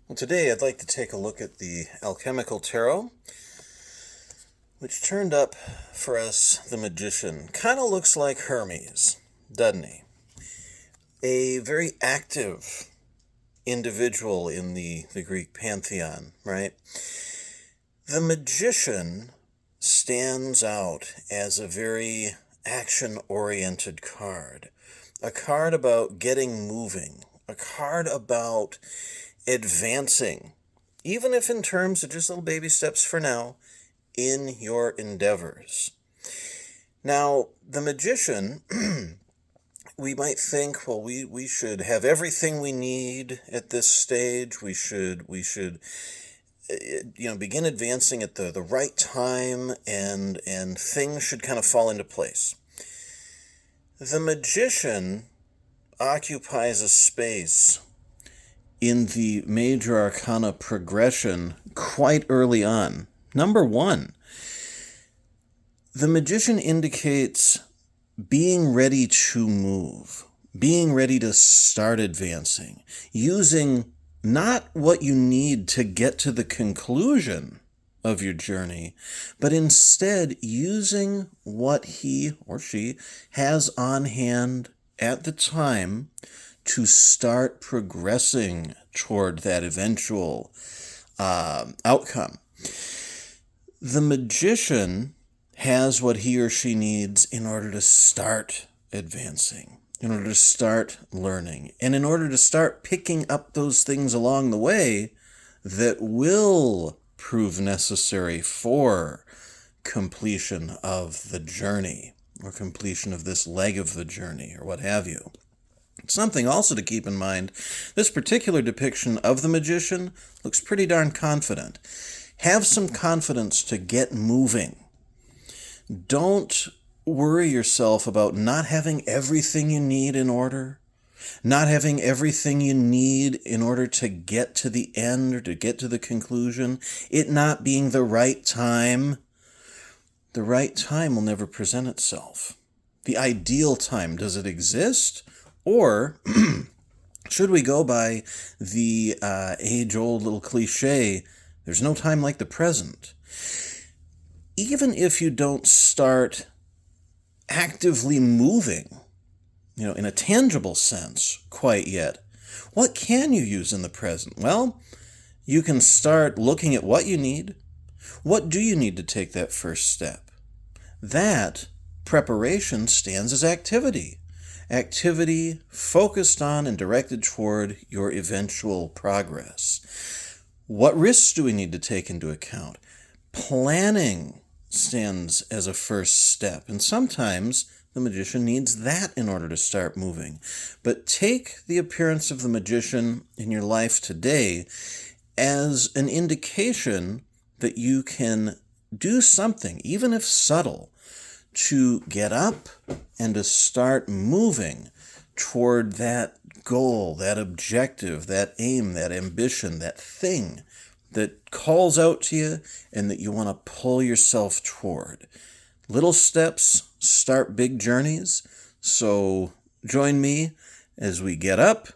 Well, today I'd like to take a look at the Alchemical Tarot, which turned up for us the Magician. Kind of looks like Hermes, doesn't he? A very active individual in the Greek pantheon, right? The Magician stands out as a very action-oriented card. A card about getting moving. A card about advancing, even if in terms of just little baby steps for now, in your endeavors. Now, the Magician, we might think, well, we should have everything we need at this stage. We should begin advancing at the right time, and things should kind of fall into place. The Magician occupies a space in the major arcana progression quite early on. Number 1, the Magician indicates being ready to move, being ready to start advancing, using not what you need to get to the conclusion of your journey, but instead using what he or she has on hand at the time to start progressing toward that eventual outcome. The Magician has what he or she needs in order to start advancing, in order to start learning, and in order to start picking up those things along the way that will prove necessary for completion of the journey, or completion of this leg of the journey, or what have you. Something also to keep in mind, this particular depiction of the Magician looks pretty darn confident. Have some confidence to get moving. Don't worry yourself about not having everything you need in order, not having everything you need in order to get to the end or to get to the conclusion, it not being the right time. The right time will never present itself. The ideal time, does it exist? Or should we go by the age-old little cliche, there's no time like the present? Even if you don't start actively moving, in a tangible sense quite yet, what can you use in the present? Well, you can start looking at what you need. What do you need to take that first step? That preparation stands as activity. Activity focused on and directed toward your eventual progress. What risks do we need to take into account? Planning stands as a first step, and sometimes the Magician needs that in order to start moving. But take the appearance of the Magician in your life today as an indication that you can do something, even if subtle, to get up and to start moving toward that goal, that objective, that aim, that ambition, that thing that calls out to you and that you want to pull yourself toward. Little steps start big journeys, so join me as we get up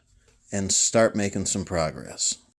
and start making some progress.